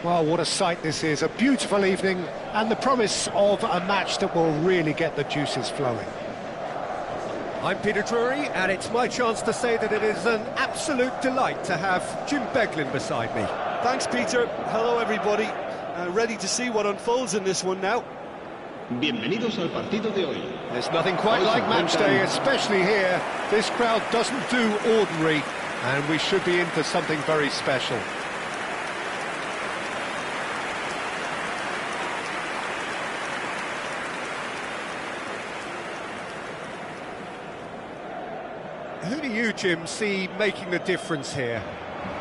Well, what a sight this is, a beautiful evening and the promise of a match that will really get the juices flowing. I'm Peter Drury, and it's my chance to say that it is an absolute delight to have Jim Beglin beside me. Thanks, Peter. Hello, everybody. Ready to see what unfolds in this one now. Bienvenidos al partido de hoy. There's nothing quite like match day, especially here. This crowd doesn't do ordinary, and we should be in for something very special. Who do you, Jim, see making the difference here?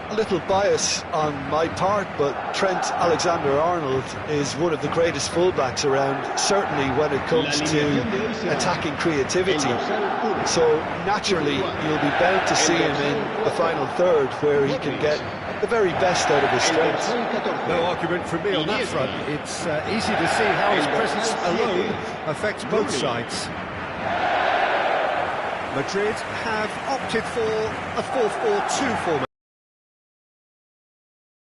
A little bias on my part, but Trent Alexander-Arnold is one of the greatest fullbacks around, certainly when it comes to attacking creativity. So naturally, you'll be bound to see him in the final third, where he can get the very best out of his strengths. No argument from me on that front. It's easy to see how his presence alone affects both sides. Madrid have opted for a 4-4-2 formation.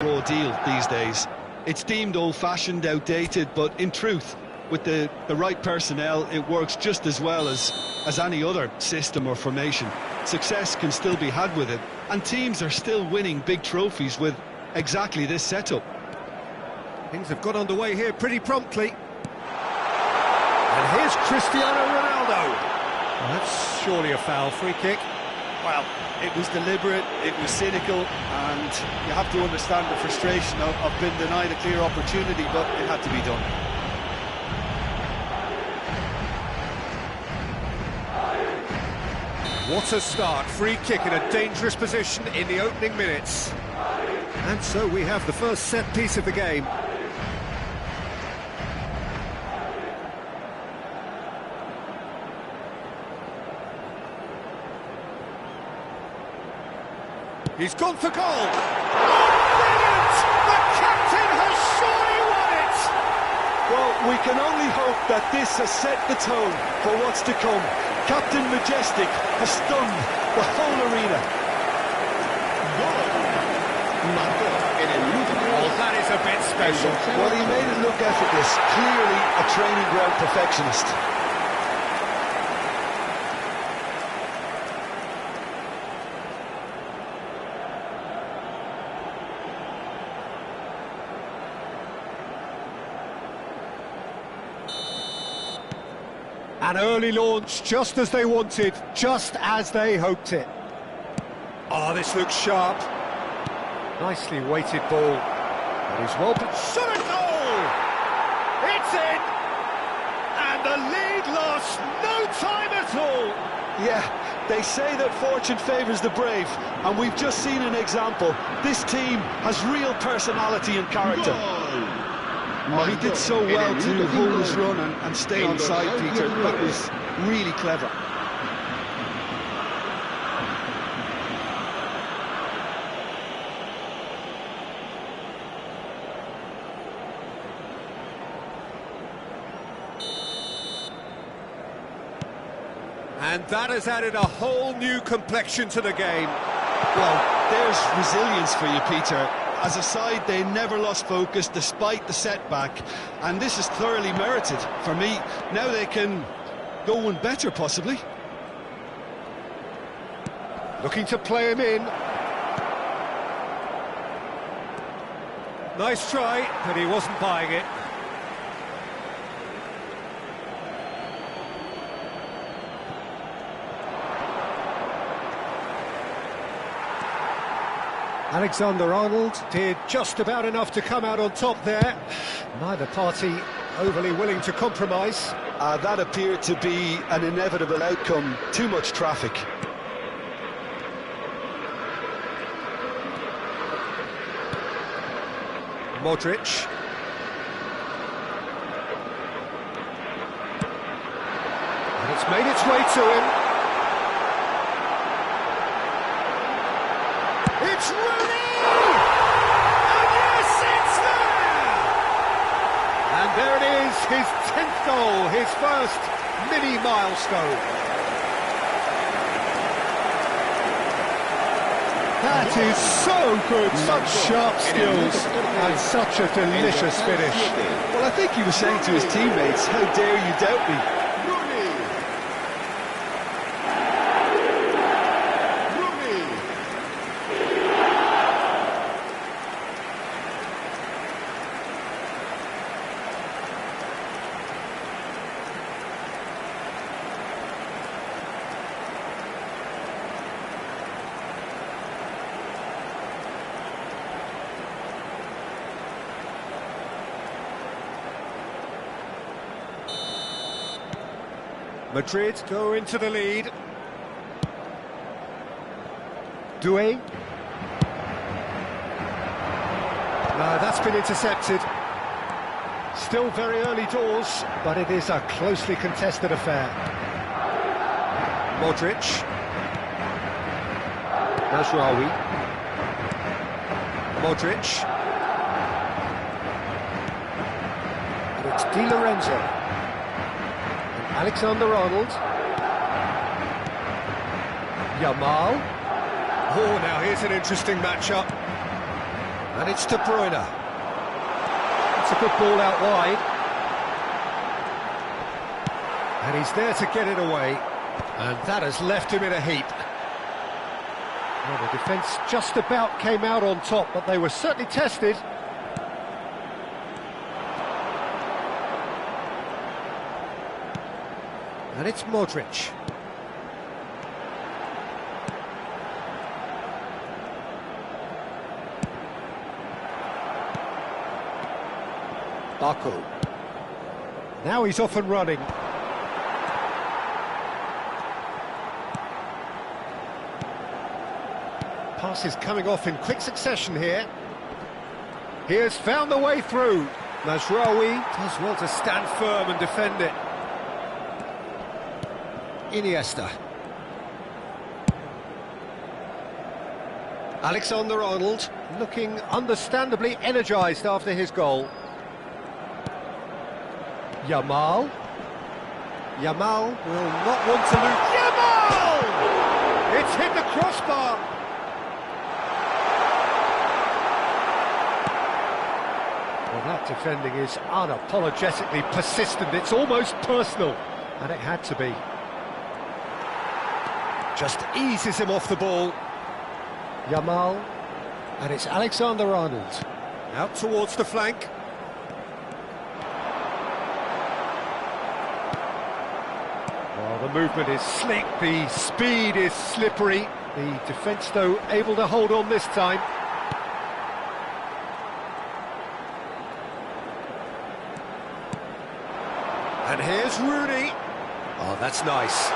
Raw deal these days. It's deemed old-fashioned, outdated, but in truth, with the right personnel, it works just as well as any other system or formation. Success can still be had with it, and teams are still winning big trophies with exactly this setup. Things have got underway here pretty promptly. And here's Cristiano Ronaldo. Well, that's surely a foul. Free kick. Well, it was deliberate, it was cynical, and you have to understand the frustration of being denied a clear opportunity, but it had to be done. What a start. Free kick in a dangerous position in the opening minutes. And so we have the first set piece of the game. He's gone for goal! Oh, brilliant! The captain has surely won it! Well, we can only hope that this has set the tone for what's to come. Captain Majestic has stunned the whole arena. Oh, that is a bit special. Well, he made it look effortless. Clearly a training ground perfectionist. An early launch, just as they wanted, just as they hoped it. Oh, this looks sharp. Nicely weighted ball. That is well put. Shot a goal! It's in! And the lead lost no time at all! Yeah, they say that fortune favours the brave, and we've just seen an example. This team has real personality and character. Oh, he did so well to hold his run and stay on side, Peter. That was really clever. And that has added a whole new complexion to the game. Well, there's resilience for you, Peter. As a side, they never lost focus despite the setback, and this is thoroughly merited for me. Now they can go one better, possibly. Looking to play him in. Nice try, but he wasn't buying it. Alexander-Arnold did just about enough to come out on top there. Neither party overly willing to compromise. That appeared to be an inevitable outcome. Too much traffic. Modric. And it's made its way to him. It's Rooney! And yes, it's there! And there it is, his 10th goal, his first mini milestone. That is so good, such sharp skills and such a delicious finish. Well, I think he was saying to his teammates, how dare you doubt me? Madrid go into the lead. Doué. No, that's been intercepted. Still very early doors, but it is a closely contested affair. Modric. Mazraoui. Modric. And it's Di Lorenzo. Alexander-Arnold. Yamal. Oh, now here's an interesting matchup. And it's De Bruyne. It's a good ball out wide. And he's there to get it away. And that has left him in a heap. Well, the defence just about came out on top, but they were certainly tested. And it's Modric. Baku. Now he's off and running. Passes coming off in quick succession here. He has found the way through. Mazraoui does well to stand firm and defend it. Iniesta. Alexander-Arnold looking understandably energised after his goal. Yamal. Yamal will not want to lose. Yamal! It's hit the crossbar. Well, that defending is unapologetically persistent. It's almost personal, and it had to be. Just eases him off the ball. Yamal, and it's Alexander-Arnold. Out towards the flank. Well, the movement is slick, the speed is slippery. The defence, though, able to hold on this time. And here's Rooney. Oh, that's nice.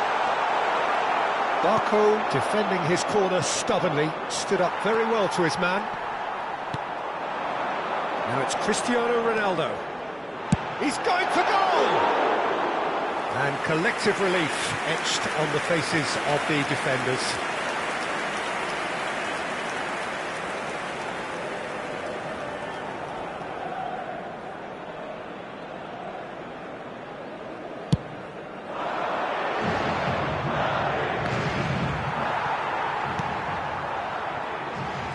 Baku defending his corner stubbornly, stood up very well to his man. Now it's Cristiano Ronaldo. He's going for goal! And collective relief etched on the faces of the defenders.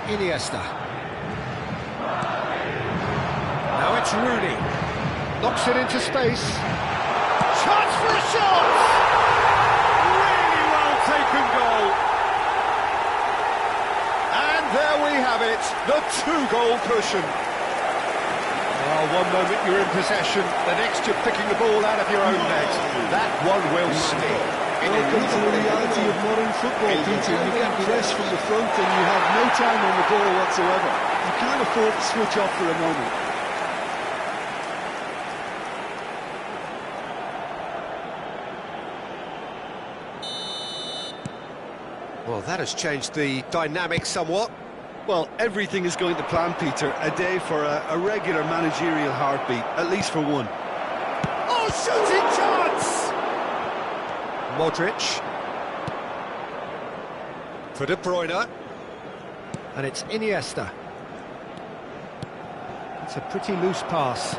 Iniesta. Now it's Rooney. Knocks it into space. Chance for a shot! Really well taken goal. And there we have it, the two-goal cushion. Oh, one moment you're in possession, the next you're picking the ball out of your own net. That one will sting. Welcome to the reality of modern football, Peter. You get pressed from the front and you have no time on the ball whatsoever. You can't afford to switch off for a moment. Well, that has changed the dynamic somewhat. Well, everything is going to plan, Peter. A day for a regular managerial heartbeat, at least for one. Oh, shooting chance! Modric. For De Bruyne. And it's Iniesta. It's a pretty loose pass.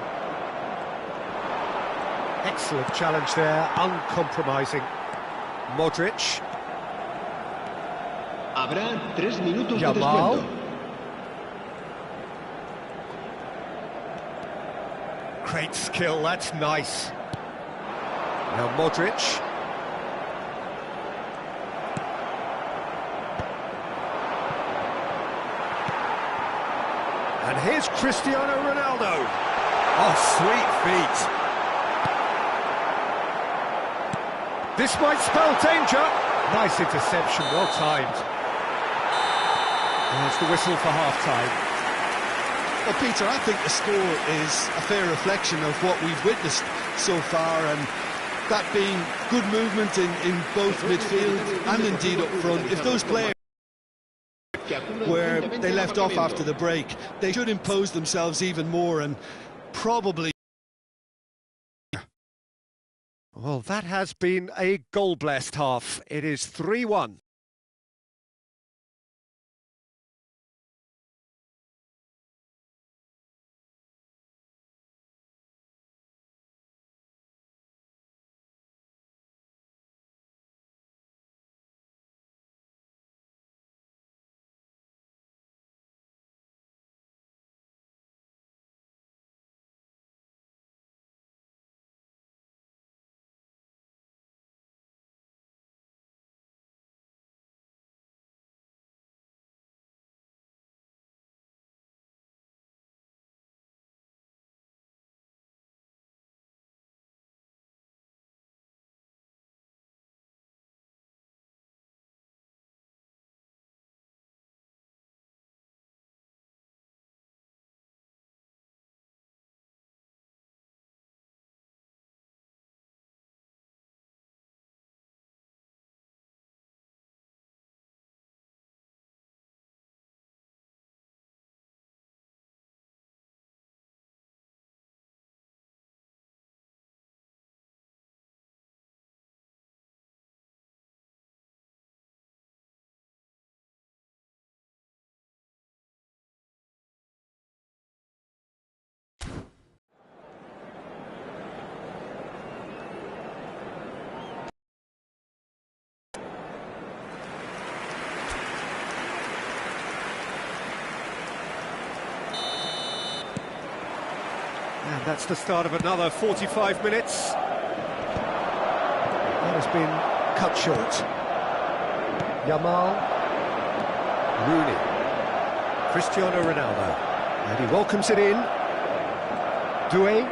Excellent challenge there, uncompromising. Modric. Habrá 3 minutos de Yamal. descuento. Great skill, that's nice. Now Modric. And here's Cristiano Ronaldo. Oh, sweet feet. This might spell danger. Nice interception, well timed. There's the whistle for half-time. Well, Peter, I think the score is a fair reflection of what we've witnessed so far, and that being good movement in both midfield and indeed up front. If those players where they left off after the break, they should impose themselves even more and probably... Well, that has been a goal-blessed half. It is 3-1. And that's the start of another 45 minutes. That has been cut short. Yamal. Rooney. Cristiano Ronaldo. And he welcomes it in. Doué.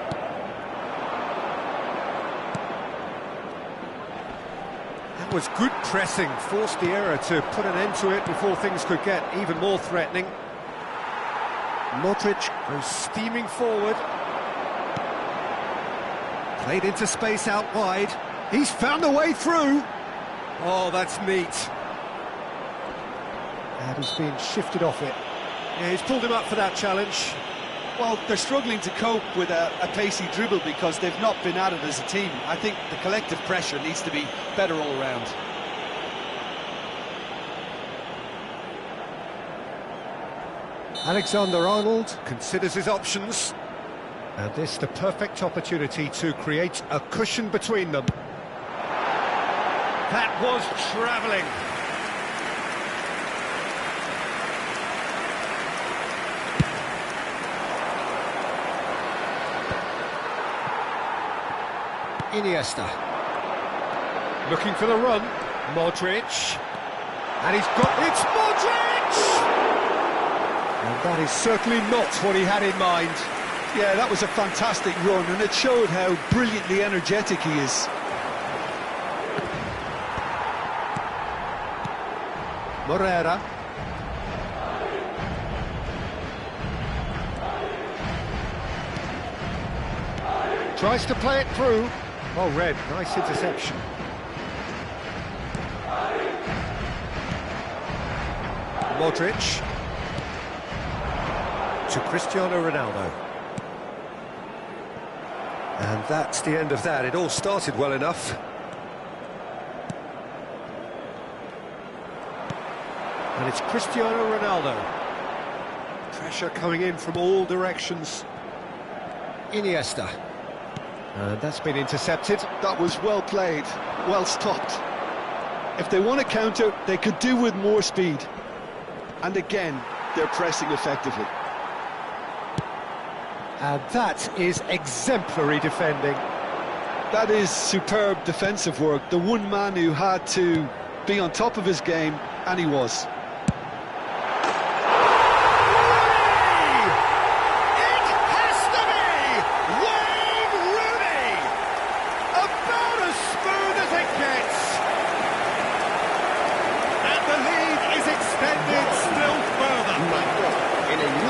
That was good pressing. Forced the error to put an end to it before things could get even more threatening. Modric goes steaming forward. Played into space out wide. He's found a way through. Oh, that's neat. And he's been shifted off it. Yeah, he's pulled him up for that challenge. Well, they're struggling to cope with a pacey dribble because they've not been at it as a team. I think the collective pressure needs to be better all around. Alexander-Arnold considers his options. And this the perfect opportunity to create a cushion between them. That was travelling. Iniesta. Looking for the run. Modric. And he's got... It's Modric! And that is certainly not what he had in mind. Yeah, that was a fantastic run, and it showed how brilliantly energetic he is. Morera. Tries to play it through. Oh, Red, nice interception. Modric. To Cristiano Ronaldo. And that's the end of that. It all started well enough. And it's Cristiano Ronaldo. Pressure coming in from all directions. Iniesta. And that's been intercepted. That was well played, well stopped. If they want to counter, they could do with more speed. And again, they're pressing effectively. And that is exemplary defending. That is superb defensive work. The one man who had to be on top of his game, and he was.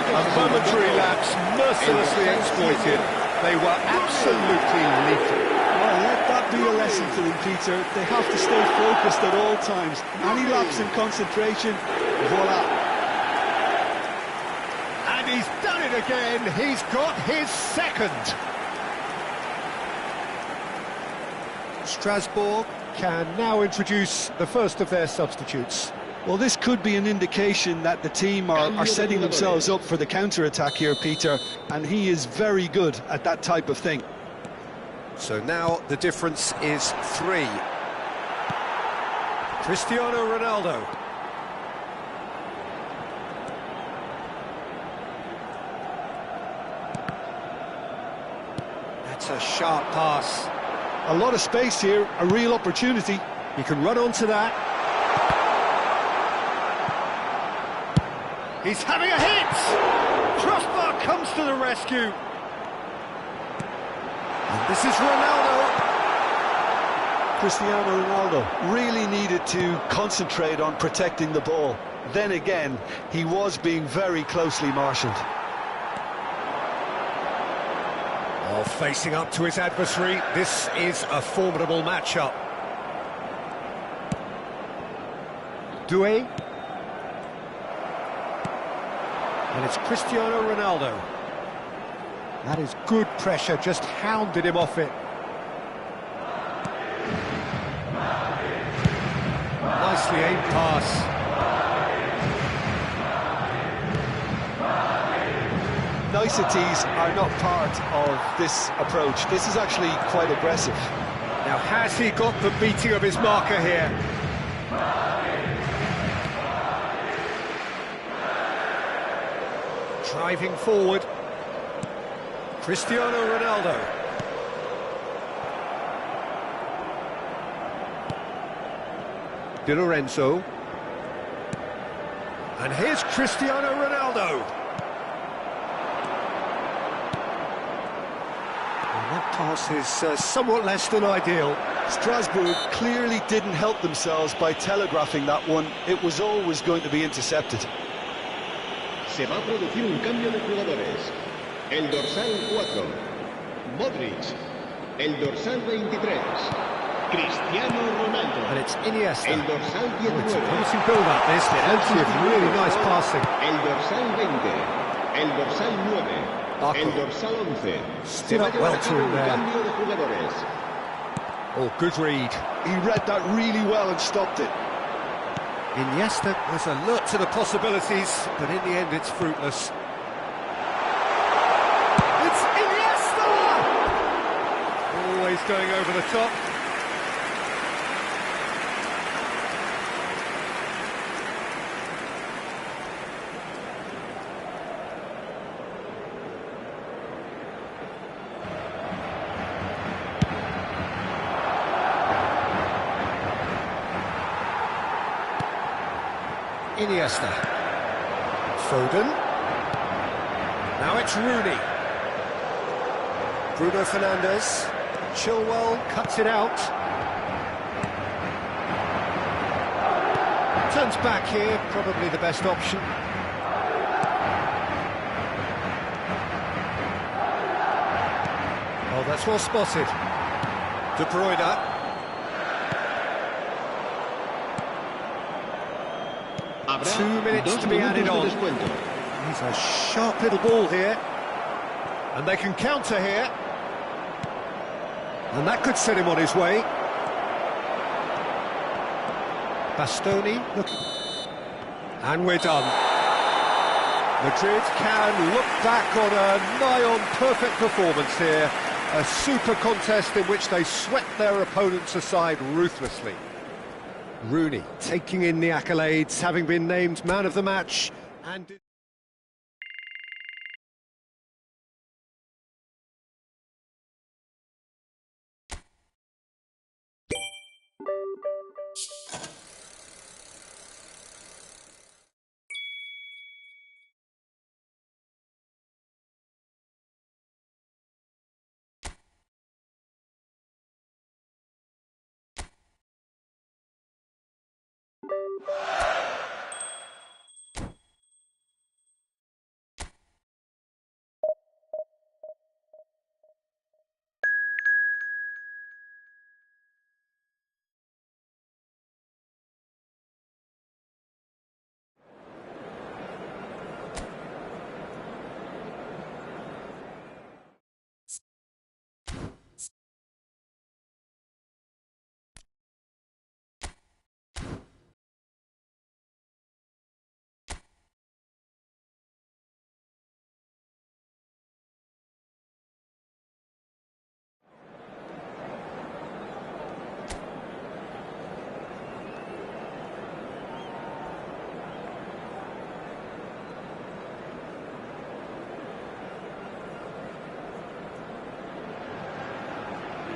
A momentary lapse, mercilessly exploited. They were absolutely lethal. Well, let that be a lesson to them, Peter. They have to stay focused at all times. Any lapse in concentration, voila. And he's done it again. He's got his second. Strasbourg can now introduce the first of their substitutes. Well, this could be an indication that the team are setting themselves up for the counter-attack here, Peter, and he is very good at that type of thing. So now the difference is 3. Cristiano Ronaldo. That's a sharp pass. A lot of space here, a real opportunity. He can run onto that. He's having a hit! Crossbar comes to the rescue. And this is Ronaldo. Cristiano Ronaldo really needed to concentrate on protecting the ball. Then again, he was being very closely marshalled. Oh, facing up to his adversary, this is a formidable matchup. Doué. And it's Cristiano Ronaldo. That is good pressure, just hounded him off it. Nicely aimed pass. Niceties are not part of this approach. This is actually quite aggressive. Now, has he got the beating of his marker here? Driving forward, Cristiano Ronaldo. Di Lorenzo. And here's Cristiano Ronaldo. And that pass is somewhat less than ideal. Strasbourg clearly didn't help themselves by telegraphing that one. It was always going to be intercepted. Se va a producir un cambio de jugadores. El dorsal 4, Modric. El dorsal 23, Cristiano Ronaldo. And it's Iniesta. El dorsal 19. Oh, it's a promising build-up, this. Plenty of really nice passing. El dorsal 20. El dorsal 9. Arco. El dorsal 11. Stood up well to him there. Cambio de jugadores. Oh, good read. He read that really well and stopped it. Iniesta was alert to the possibilities, but in the end it's fruitless. It's Iniesta! Always going over the top. Iniesta. Foden. Now it's Rooney. Bruno Fernandes. Chilwell cuts it out. Turns back here, probably the best option. Oh, that's well spotted. De Bruyne. 2 minutes to be added on. He's a sharp little ball here. And they can counter here. And that could set him on his way. Bastoni, look. And we're done. Madrid can look back on a nigh-on perfect performance here. A super contest in which they swept their opponents aside ruthlessly. Rooney taking in the accolades, having been named man of the match, and...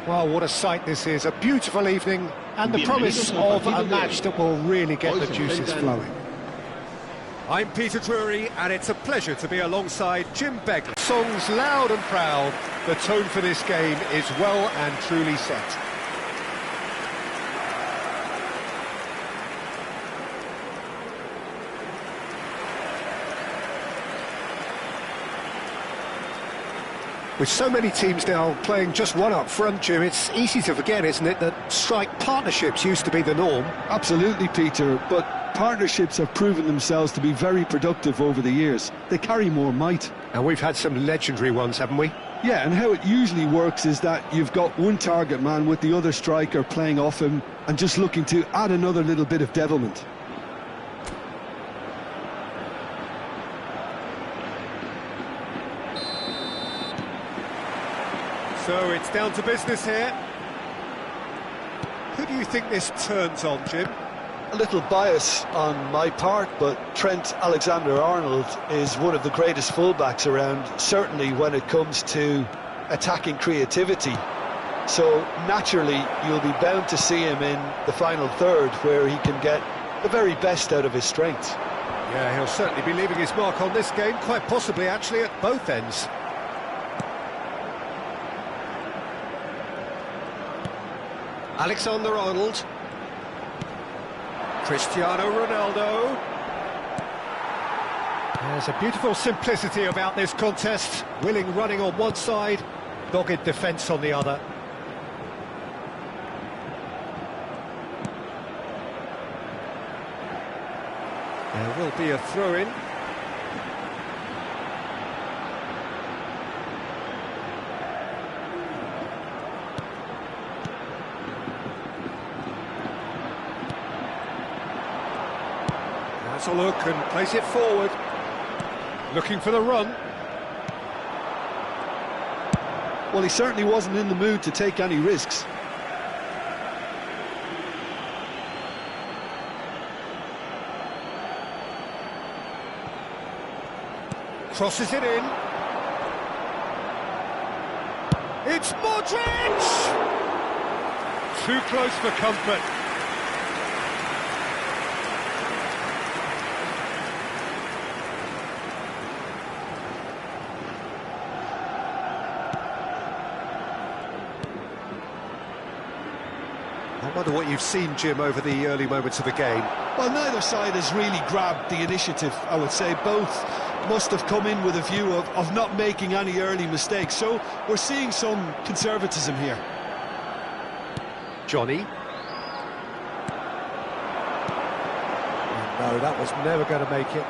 Well, what a sight this is, a beautiful evening, and the promise of a match that will really get the juices flowing. I'm Peter Drury, and it's a pleasure to be alongside Jim Begley. Songs loud and proud, the tone for this game is well and truly set. With so many teams now playing just one up front, Jim, it's easy to forget, isn't it, that strike partnerships used to be the norm? Absolutely, Peter, but partnerships have proven themselves to be very productive over the years. They carry more might. And we've had some legendary ones, haven't we? Yeah, and how it usually works is that you've got one target man with the other striker playing off him and just looking to add another little bit of devilment. So it's down to business here. Who do you think this turns on, Jim? A little bias on my part, but Trent Alexander-Arnold is one of the greatest fullbacks around, certainly when it comes to attacking creativity. So naturally, you'll be bound to see him in the final third, where he can get the very best out of his strengths. Yeah, he'll certainly be leaving his mark on this game, quite possibly actually at both ends. Alexander-Arnold. Cristiano Ronaldo. There's a beautiful simplicity about this contest. Willing running on one side, dogged defence on the other. There will be a throw-in. That's a look and plays it forward. Looking for the run. Well, he certainly wasn't in the mood to take any risks. Crosses it in. It's Modric! Too close for comfort. I wonder what you've seen, Jim, over the early moments of the game. Well, neither side has really grabbed the initiative, I would say. Both must have come in with a view of not making any early mistakes. So we're seeing some conservatism here. Johnny. No, that was never going to make it.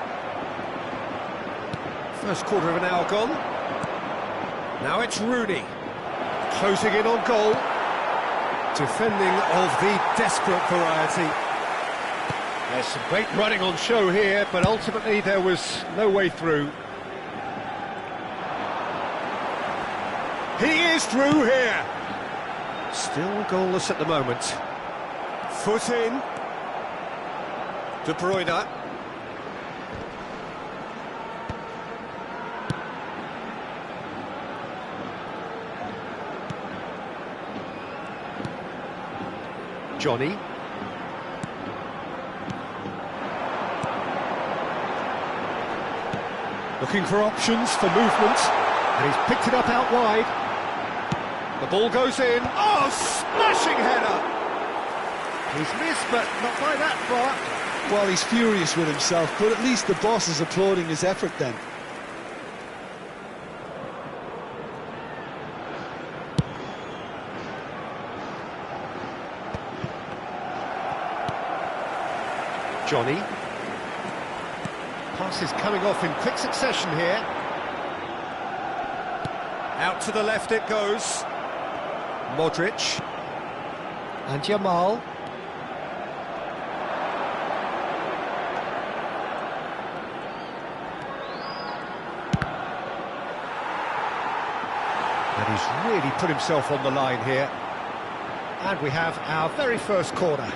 First quarter of an hour gone. Now it's Rooney. Closing in on goal. Defending of the desperate variety. There's some great running on show here, but ultimately there was no way through. He is through here. Still goalless at the moment. Foot in. De Bruyne. Johnny. Looking for options for movement, and he's picked it up out wide. The ball goes in. Oh, smashing header! He's missed, but not by that far. Well, he's furious with himself, but at least the boss is applauding his effort then. Johnny. Pass is coming off in quick succession here. Out to the left it goes. Modric. And Jamal. And he's really put himself on the line here. And we have our very first corner.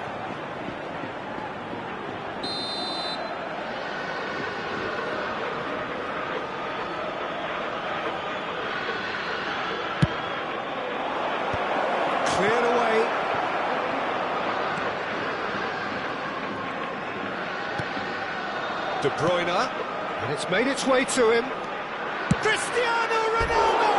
Cleared away. De Bruyne. And it's made its way to him. Cristiano Ronaldo!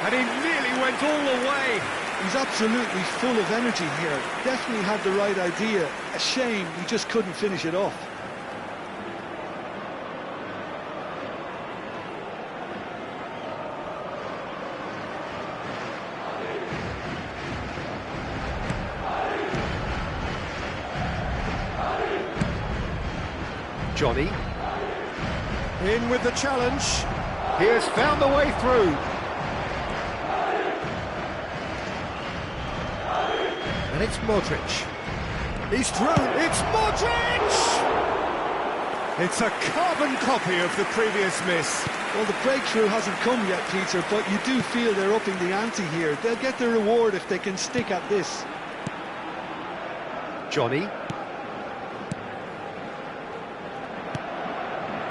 And he nearly went all the way. He's absolutely full of energy here. Definitely had the right idea. A shame he just couldn't finish it off. Johnny. In with the challenge. He has found the way through. And it's Modric. He's through. It's Modric! It's a carbon copy of the previous miss. Well, the breakthrough hasn't come yet, Peter, but you do feel they're upping the ante here. They'll get the reward if they can stick at this. Johnny.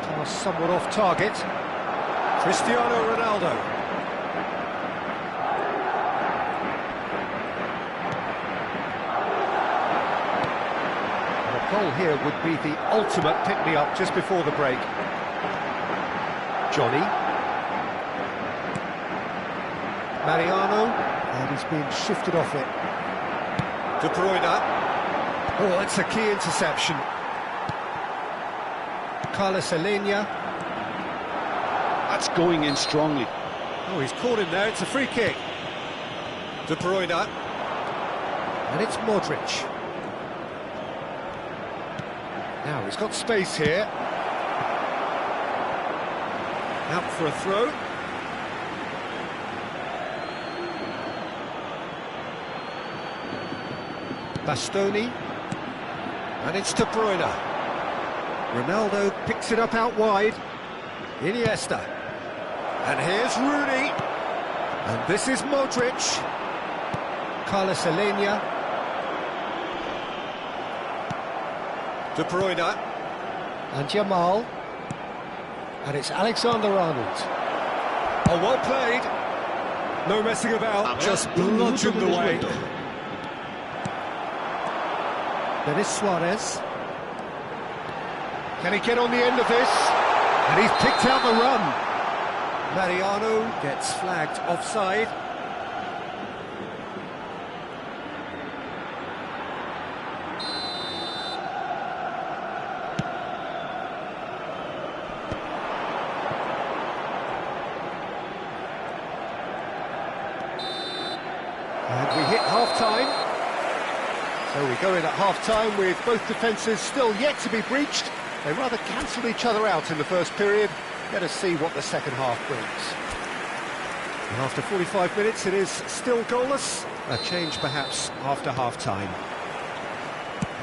Pass somewhat off target. Cristiano Ronaldo. Goal here would be the ultimate pick-me-up just before the break. Johnny. Mariano. And he's being shifted off it. De Bruyne. Oh, that's a key interception. Carlos Alenia. That's going in strongly. Oh, he's caught him there. It's a free kick. De Bruyne. And it's Modric. Now he's got space here. Out for a throw. Bastoni. And it's De Bruyne. Ronaldo picks it up out wide. Iniesta. And here's Rooney. And this is Modric. Carlos Alenia. De Bruyne. And Jamal. And it's Alexander-Arnold. Oh, well played. No messing about, just bludgeoned away. Denis Suarez. Can he get on the end of this? And he's picked out the run. Mariano gets flagged offside. And we hit half-time. So we go in at half-time with both defences still yet to be breached. They rather cancelled each other out in the first period. Let us see what the second half brings. And after 45 minutes, it is still goalless. A change perhaps after half-time.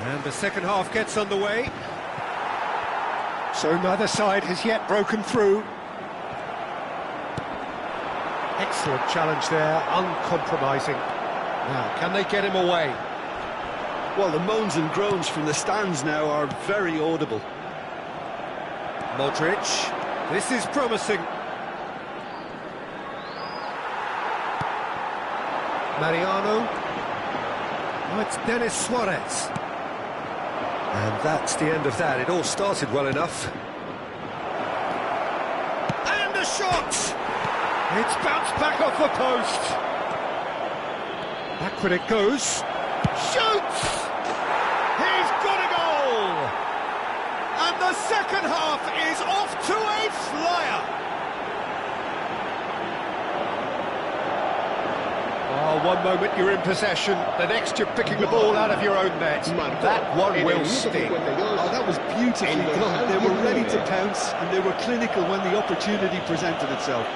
And the second half gets underway. So neither side has yet broken through. Excellent challenge there, uncompromising. Now, can they get him away? Well, the moans and groans from the stands now are very audible. Modric, this is promising. Mariano. Oh, it's Denis Suarez. And that's the end of that. It all started well enough. And a shot! It's bounced back off the post. Back when it goes. Shoots! He's got a goal! And the second half is off to a flyer. Oh, one moment you're in possession, the next you're picking the ball out of your own net. That one will sting. Oh, that was beautifully done. They were ready to pounce, and they were clinical when the opportunity presented itself.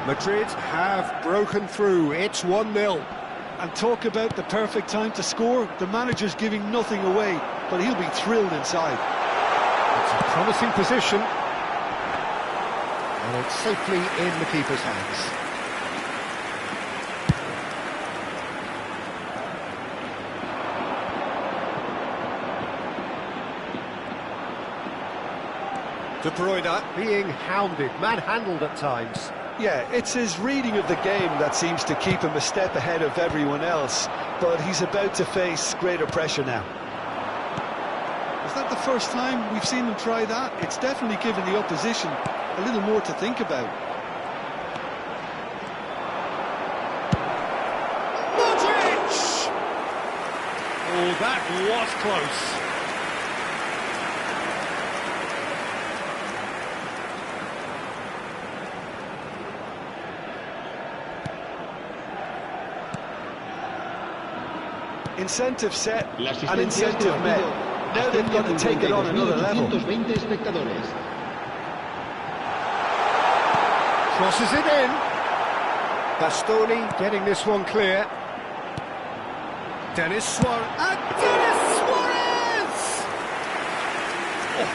Madrid have broken through. It's 1-0. And talk about the perfect time to score. The manager's giving nothing away, but he'll be thrilled inside. It's a promising position. And it's safely in the keeper's hands. De Bruyne being hounded, manhandled at times. Yeah, it's his reading of the game that seems to keep him a step ahead of everyone else, but he's about to face greater pressure now. Is that the first time we've seen him try that? It's definitely given the opposition a little more to think about. Modric! Oh, that was close. Incentive set and incentive met. Now they've got to take it on another level. Crosses it in. Bastoni getting this one clear. Denis Suarez. And Denis Suarez! Oh,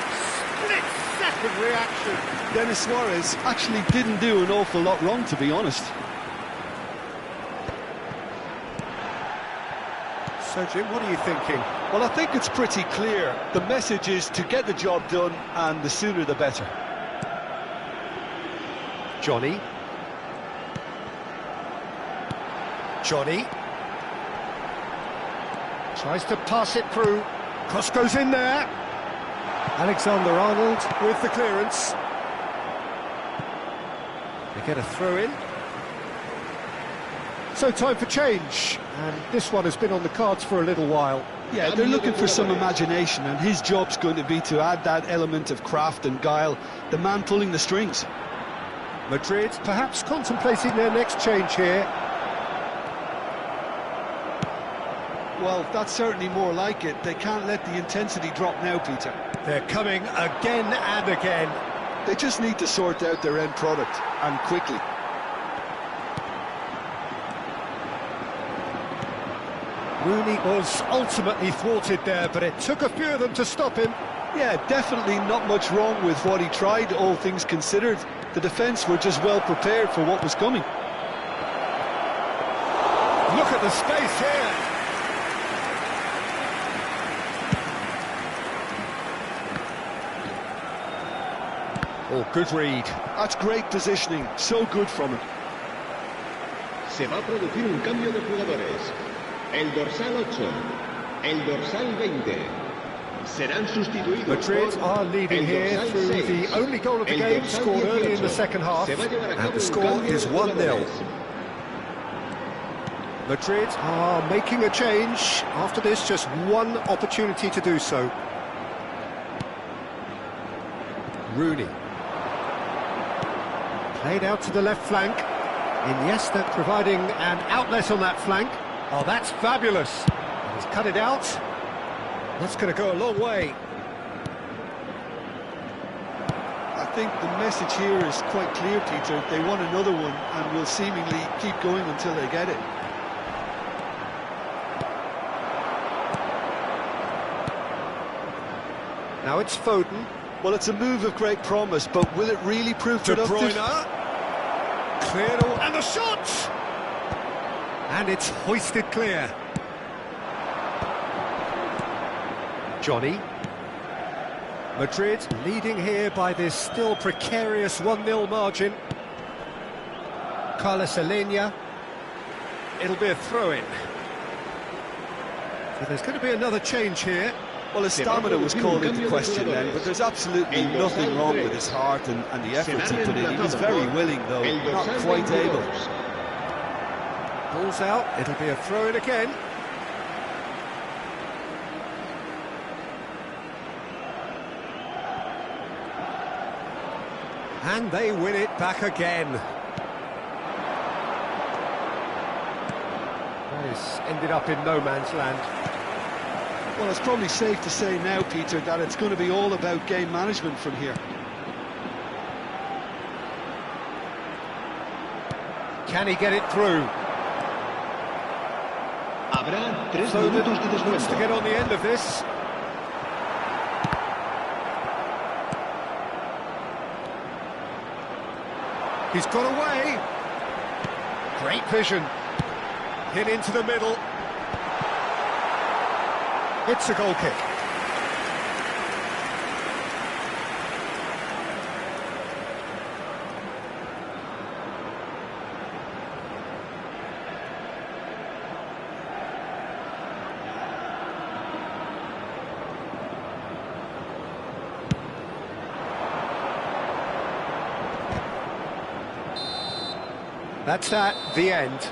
split-second reaction. Denis Suarez actually didn't do an awful lot wrong, to be honest. So, Jim, what are you thinking? Well, I think it's pretty clear. The message is to get the job done, and the sooner the better. Johnny. Tries to pass it through. Cross goes in there. Alexander-Arnold with the clearance. They get a throw in. So time for change, and this one has been on the cards for a little while. Yeah, they're looking for some imagination, and his job's going to be to add that element of craft and guile, the man pulling the strings. Madrid perhaps contemplating their next change here. Well, that's certainly more like it. They can't let the intensity drop now, Peter. They're coming again and again. They just need to sort out their end product, and quickly. Rooney was ultimately thwarted there, but it took a few of them to stop him. Yeah, definitely not much wrong with what he tried, all things considered. The defence were just well prepared for what was coming. Look at the space here. Oh, good read. That's great positioning, so good from him. Se va a producir un cambio de jugadores. El dorsal 8, el dorsal 20. Serán sustituidos. Madrid are leading here through the only goal of the game, scored early in the second half, and the score is 1-0. Madrid are making a change. After this, just one opportunity to do so. Rooney. Played out to the left flank. Iniesta providing an outlet on that flank. Oh, that's fabulous. He's cut it out. That's going to go a long way. I think the message here is quite clear, Peter. They want another one and will seemingly keep going until they get it. Now it's Foden. Well, it's a move of great promise, but will it really prove De productive? Bruyne. Cleared all, and the shot! And it's hoisted clear. Johnny. Madrid leading here by this still precarious 1-0 margin. Carlos Alenia. It'll be a throw-in. So there's going to be another change here. Well, his stamina was called into question then, but there's absolutely nothing wrong with his heart and the efforts he put in. He was very willing, though, not quite able. Ball's out, it'll be a throw-in again. And they win it back again. This ended up in no man's land. Well, it's probably safe to say now, Peter, that it's going to be all about game management from here. Can he get it through? Habrá 3 Foden minutos de wants to descuento. get on the end of this. He's got away. Great vision. Hit into the middle. It's a goal kick. That's the end.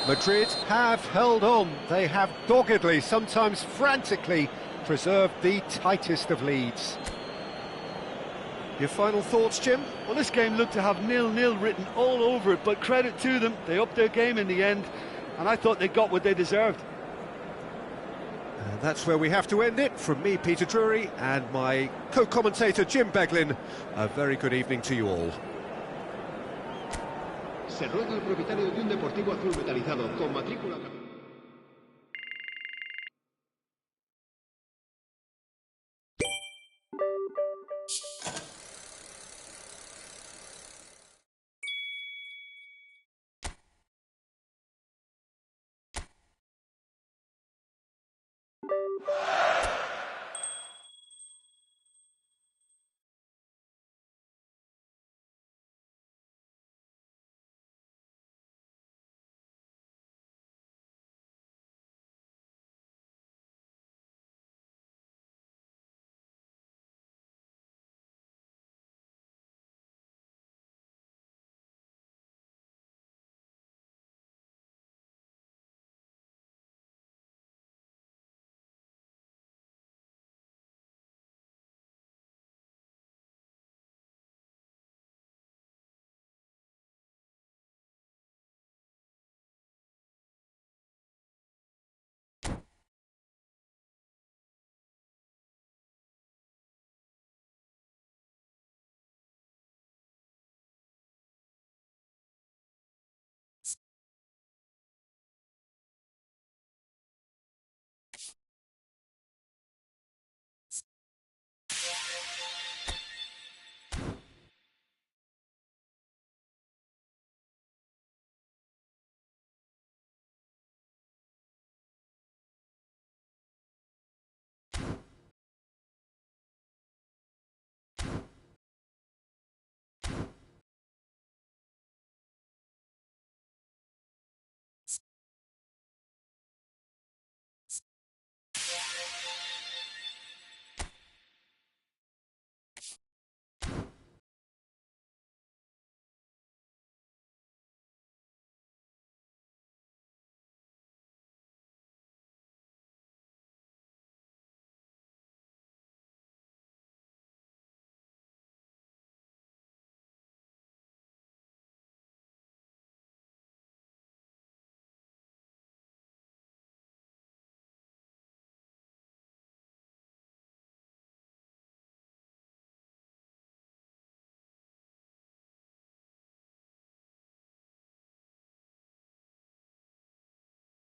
Madrid have held on. They have doggedly, sometimes frantically, preserved the tightest of leads. Your final thoughts, Jim? Well, this game looked to have 0-0 written all over it, but credit to them, they upped their game in the end, and I thought they got what they deserved. And that's where we have to end it. From me, Peter Drury, and my co-commentator, Jim Beglin, a very good evening to you all. Se ruega al propietario de un deportivo azul metalizado con matrícula...